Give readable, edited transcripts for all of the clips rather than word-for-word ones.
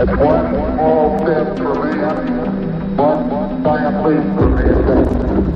One small step for man, one giant leap for mankind.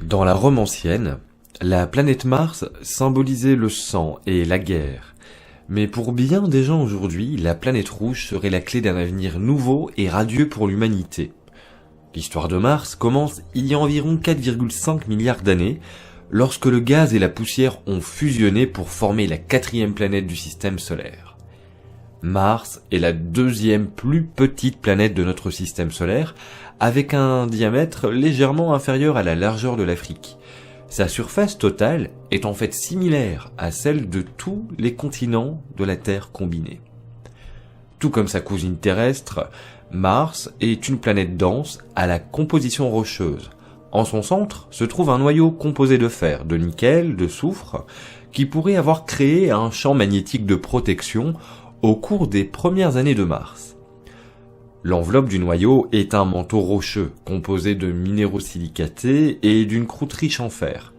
Dans la Rome ancienne, la planète Mars symbolisait le sang et la guerre. Mais pour bien des gens aujourd'hui, la planète rouge serait la clé d'un avenir nouveau et radieux pour l'humanité. L'histoire de Mars commence il y a environ 4,5 milliards d'années, lorsque le gaz et la poussière ont fusionné pour former la 4e planète du système solaire. Mars est la 2e plus petite planète de notre système solaire, avec un diamètre légèrement inférieur à la largeur de l'Afrique. Sa surface totale est en fait similaire à celle de tous les continents de la Terre combinés. Tout comme sa cousine terrestre, Mars est une planète dense à la composition rocheuse. En son centre se trouve un noyau composé de fer, de nickel, de soufre, qui pourrait avoir créé un champ magnétique de protection au cours des premières années de Mars. L'enveloppe du noyau est un manteau rocheux, composé de minéraux silicatés et d'une croûte riche en fer.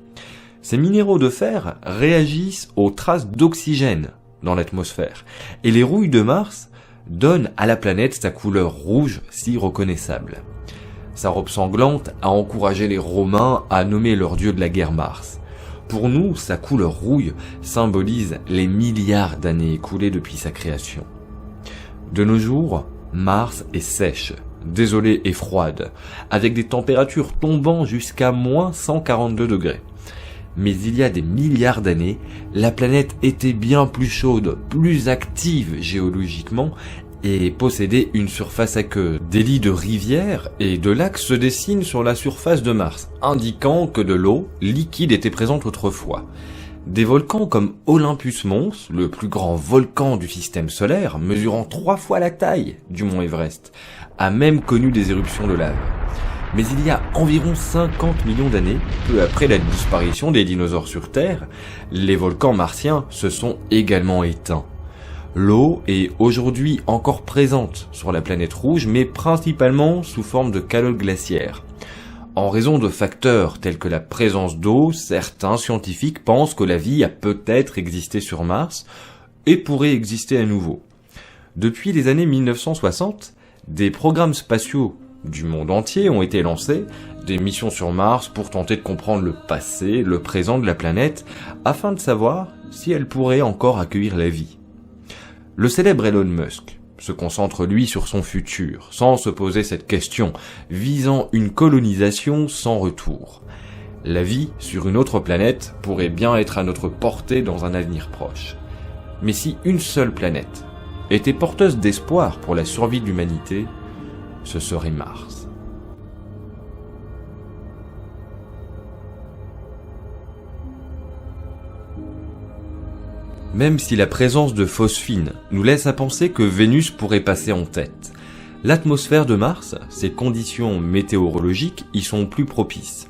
Ces minéraux de fer réagissent aux traces d'oxygène dans l'atmosphère, et les rouilles de Mars donnent à la planète sa couleur rouge si reconnaissable. Sa robe sanglante a encouragé les Romains à nommer leur dieu de la guerre Mars. Pour nous, sa couleur rouille symbolise les milliards d'années écoulées depuis sa création. De nos jours, Mars est sèche, désolée et froide, avec des températures tombant jusqu'à moins 142 degrés. Mais il y a des milliards d'années, la planète était bien plus chaude, plus active géologiquement et possédait une surface aqueuse. Des lits de rivières et de lacs se dessinent sur la surface de Mars, indiquant que de l'eau liquide était présente autrefois. Des volcans comme Olympus Mons, le plus grand volcan du système solaire, mesurant 3 fois la taille du mont Everest, a même connu des éruptions de lave. Mais il y a environ 50 millions d'années, peu après la disparition des dinosaures sur Terre, les volcans martiens se sont également éteints. L'eau est aujourd'hui encore présente sur la planète rouge, mais principalement sous forme de calotte glaciaire. En raison de facteurs tels que la présence d'eau, certains scientifiques pensent que la vie a peut-être existé sur Mars et pourrait exister à nouveau. Depuis les années 1960, des programmes spatiaux du monde entier ont été lancés, des missions sur Mars pour tenter de comprendre le passé, le présent de la planète, afin de savoir si elle pourrait encore accueillir la vie. Le célèbre Elon Musk se concentre lui sur son futur, sans se poser cette question, visant une colonisation sans retour. La vie sur une autre planète pourrait bien être à notre portée dans un avenir proche. Mais si une seule planète était porteuse d'espoir pour la survie de l'humanité, ce serait Mars. Même si la présence de phosphine nous laisse à penser que Vénus pourrait passer en tête, l'atmosphère de Mars, ses conditions météorologiques y sont plus propices.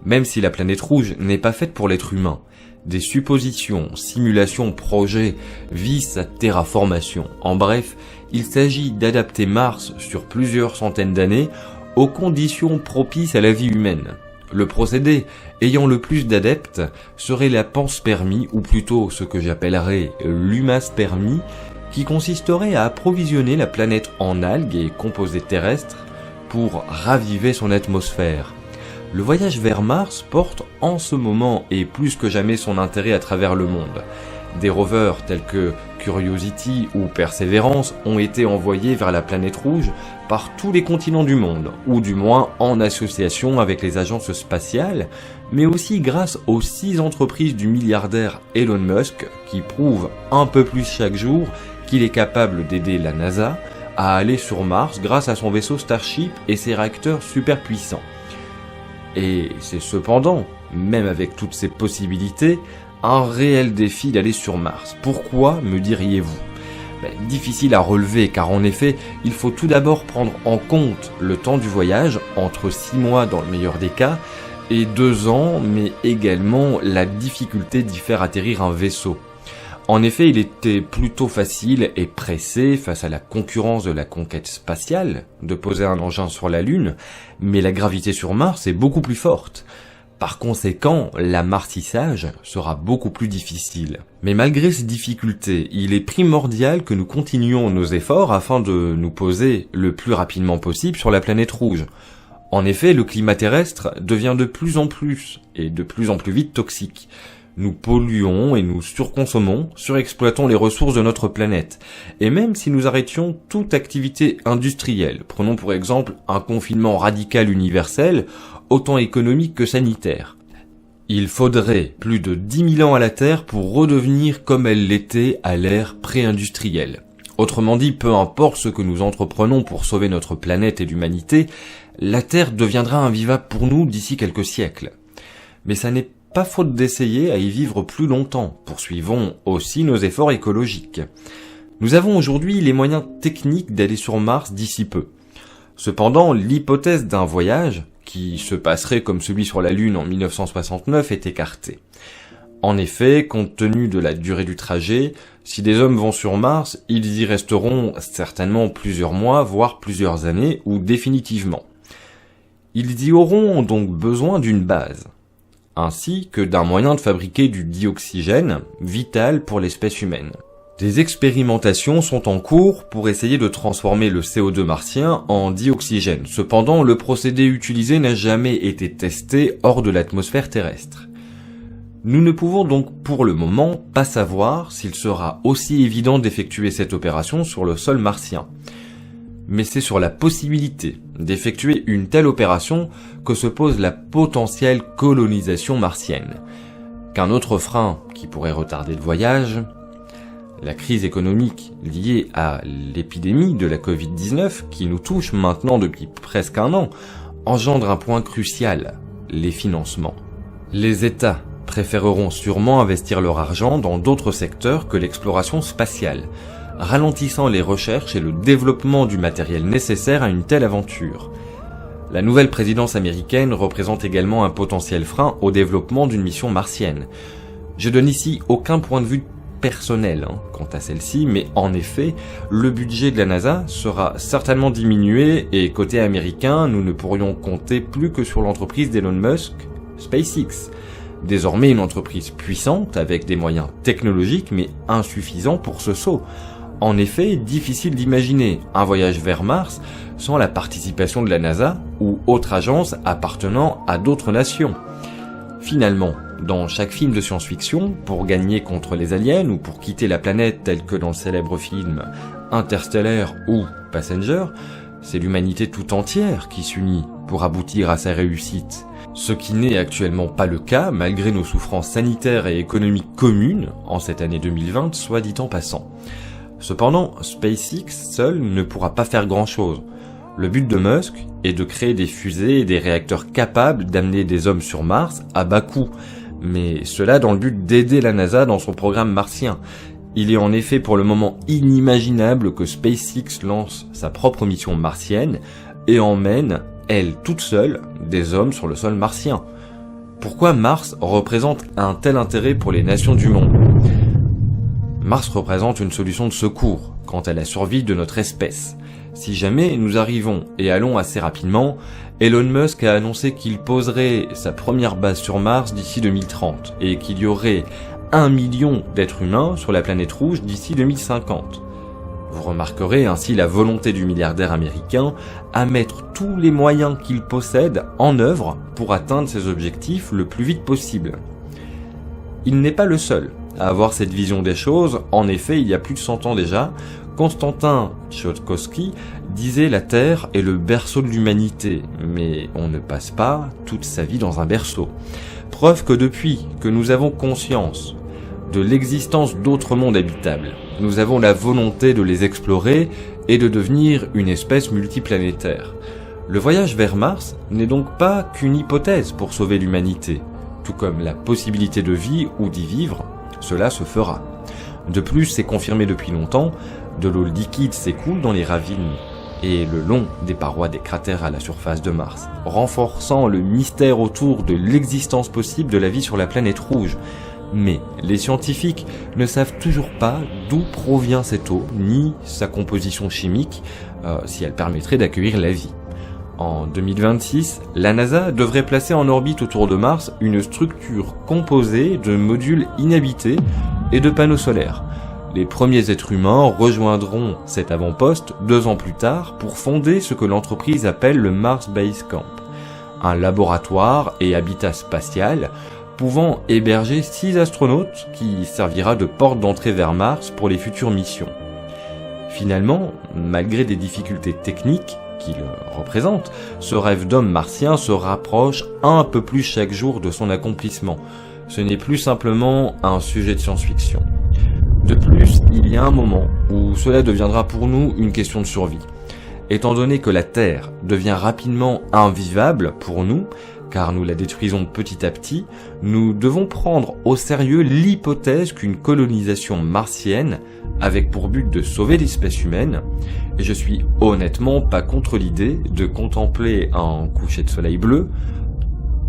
Même si la planète rouge n'est pas faite pour l'être humain, des suppositions, simulations, projets visent sa terraformation. En bref, il s'agit d'adapter Mars sur plusieurs centaines d'années aux conditions propices à la vie humaine. Le procédé ayant le plus d'adeptes serait la panspermie, ou plutôt ce que j'appellerais l'humaspermie, qui consisterait à approvisionner la planète en algues et composés terrestres pour raviver son atmosphère. Le voyage vers Mars porte en ce moment et plus que jamais son intérêt à travers le monde. Des rovers tels que Curiosity ou Perseverance ont été envoyés vers la planète rouge par tous les continents du monde, ou du moins en association avec les agences spatiales, mais aussi grâce aux 6 entreprises du milliardaire Elon Musk qui prouvent un peu plus chaque jour qu'il est capable d'aider la NASA à aller sur Mars grâce à son vaisseau Starship et ses réacteurs super puissants. Et c'est cependant, même avec toutes ces possibilités, un réel défi d'aller sur Mars. Pourquoi, me diriez-vous ? Difficile à relever car en effet, il faut tout d'abord prendre en compte le temps du voyage, entre 6 mois dans le meilleur des cas, et 2 ans, mais également la difficulté d'y faire atterrir un vaisseau. En effet, il était plutôt facile et pressé, face à la concurrence de la conquête spatiale, de poser un engin sur la Lune, mais la gravité sur Mars est beaucoup plus forte. Par conséquent, l'amartissage sera beaucoup plus difficile. Mais malgré ces difficultés, il est primordial que nous continuions nos efforts afin de nous poser le plus rapidement possible sur la planète rouge. En effet, le climat terrestre devient de plus en plus vite toxique. Nous polluons et nous surconsommons, surexploitons les ressources de notre planète. Et même si nous arrêtions toute activité industrielle, prenons pour exemple un confinement radical universel, autant économique que sanitaire, il faudrait plus de 10 000 ans à la Terre pour redevenir comme elle l'était à l'ère pré-industrielle. Autrement dit, peu importe ce que nous entreprenons pour sauver notre planète et l'humanité, la Terre deviendra invivable pour nous d'ici quelques siècles. Mais ça n'est pas faute d'essayer à y vivre plus longtemps. Poursuivons aussi nos efforts écologiques. Nous avons aujourd'hui les moyens techniques d'aller sur Mars d'ici peu. Cependant, l'hypothèse d'un voyage, qui se passerait comme celui sur la Lune en 1969, est écartée. En effet, compte tenu de la durée du trajet, si des hommes vont sur Mars, ils y resteront certainement plusieurs mois, voire plusieurs années, ou définitivement. Ils y auront donc besoin d'une base, ainsi que d'un moyen de fabriquer du dioxygène, vital pour l'espèce humaine. Des expérimentations sont en cours pour essayer de transformer le CO2 martien en dioxygène. Cependant, le procédé utilisé n'a jamais été testé hors de l'atmosphère terrestre. Nous ne pouvons donc pour le moment pas savoir s'il sera aussi évident d'effectuer cette opération sur le sol martien. Mais c'est sur la possibilité d'effectuer une telle opération que se pose la potentielle colonisation martienne. Qu'un autre frein qui pourrait retarder le voyage, la crise économique liée à l'épidémie de la Covid-19 qui nous touche maintenant depuis presque un an, engendre un point crucial, les financements. Les États préféreront sûrement investir leur argent dans d'autres secteurs que l'exploration spatiale, ralentissant les recherches et le développement du matériel nécessaire à une telle aventure. La nouvelle présidence américaine représente également un potentiel frein au développement d'une mission martienne. Je donne ici aucun point de vue personnel quant à celle-ci, mais en effet, le budget de la NASA sera certainement diminué et côté américain, nous ne pourrions compter plus que sur l'entreprise d'Elon Musk, SpaceX. Désormais une entreprise puissante avec des moyens technologiques mais insuffisants pour ce saut. En effet, difficile d'imaginer un voyage vers Mars sans la participation de la NASA ou autre agence appartenant à d'autres nations. Finalement, dans chaque film de science-fiction, pour gagner contre les aliens ou pour quitter la planète tel que dans le célèbre film Interstellar ou Passenger, c'est l'humanité tout entière qui s'unit pour aboutir à sa réussite. Ce qui n'est actuellement pas le cas malgré nos souffrances sanitaires et économiques communes en cette année 2020, soit dit en passant. Cependant, SpaceX seul ne pourra pas faire grand-chose. Le but de Musk est de créer des fusées et des réacteurs capables d'amener des hommes sur Mars à bas coût, mais cela dans le but d'aider la NASA dans son programme martien. Il est en effet pour le moment inimaginable que SpaceX lance sa propre mission martienne et emmène, elle toute seule, des hommes sur le sol martien. Pourquoi Mars représente un tel intérêt pour les nations du monde ? Mars représente une solution de secours quant à la survie de notre espèce. Si jamais nous arrivons et allons assez rapidement, Elon Musk a annoncé qu'il poserait sa première base sur Mars d'ici 2030 et qu'il y aurait 1 million d'êtres humains sur la planète rouge d'ici 2050. Vous remarquerez ainsi la volonté du milliardaire américain à mettre tous les moyens qu'il possède en œuvre pour atteindre ses objectifs le plus vite possible. Il n'est pas le seul à avoir cette vision des choses. En effet, il y a plus de 100 ans déjà, Konstantin Tsiolkovsky disait « La Terre est le berceau de l'humanité, mais on ne passe pas toute sa vie dans un berceau ». Preuve que depuis que nous avons conscience de l'existence d'autres mondes habitables, nous avons la volonté de les explorer et de devenir une espèce multiplanétaire. Le voyage vers Mars n'est donc pas qu'une hypothèse pour sauver l'humanité, tout comme la possibilité de vie ou d'y vivre, cela se fera. De plus, c'est confirmé depuis longtemps, de l'eau liquide s'écoule dans les ravines et le long des parois des cratères à la surface de Mars, renforçant le mystère autour de l'existence possible de la vie sur la planète rouge. Mais les scientifiques ne savent toujours pas d'où provient cette eau, ni sa composition chimique, si elle permettrait d'accueillir la vie. En 2026, la NASA devrait placer en orbite autour de Mars une structure composée de modules inhabités et de panneaux solaires. Les premiers êtres humains rejoindront cet avant-poste 2 ans plus tard pour fonder ce que l'entreprise appelle le Mars Base Camp, un laboratoire et habitat spatial pouvant héberger 6 astronautes qui servira de porte d'entrée vers Mars pour les futures missions. Finalement, malgré des difficultés techniques qui le représentent, ce rêve d'homme martien se rapproche un peu plus chaque jour de son accomplissement. Ce n'est plus simplement un sujet de science-fiction. De plus, il y a un moment où cela deviendra pour nous une question de survie. Étant donné que la Terre devient rapidement invivable pour nous, car nous la détruisons petit à petit, nous devons prendre au sérieux l'hypothèse qu'une colonisation martienne, avec pour but de sauver l'espèce humaine, et je suis honnêtement pas contre l'idée de contempler un coucher de soleil bleu,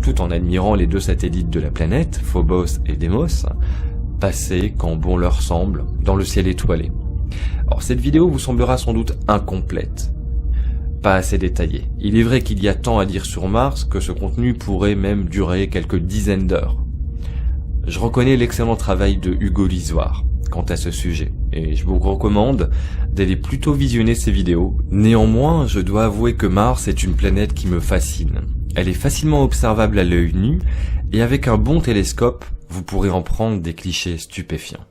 tout en admirant les 2 satellites de la planète, Phobos et Deimos, passer quand bon leur semble dans le ciel étoilé. Or cette vidéo vous semblera sans doute incomplète, pas assez détaillée. Il est vrai qu'il y a tant à dire sur Mars que ce contenu pourrait même durer quelques dizaines d'heures. Je reconnais l'excellent travail de Hugo Lisoire quant à ce sujet, et je vous recommande d'aller plutôt visionner ces vidéos. Néanmoins, je dois avouer que Mars est une planète qui me fascine. Elle est facilement observable à l'œil nu, et avec un bon télescope, vous pourrez en prendre des clichés stupéfiants.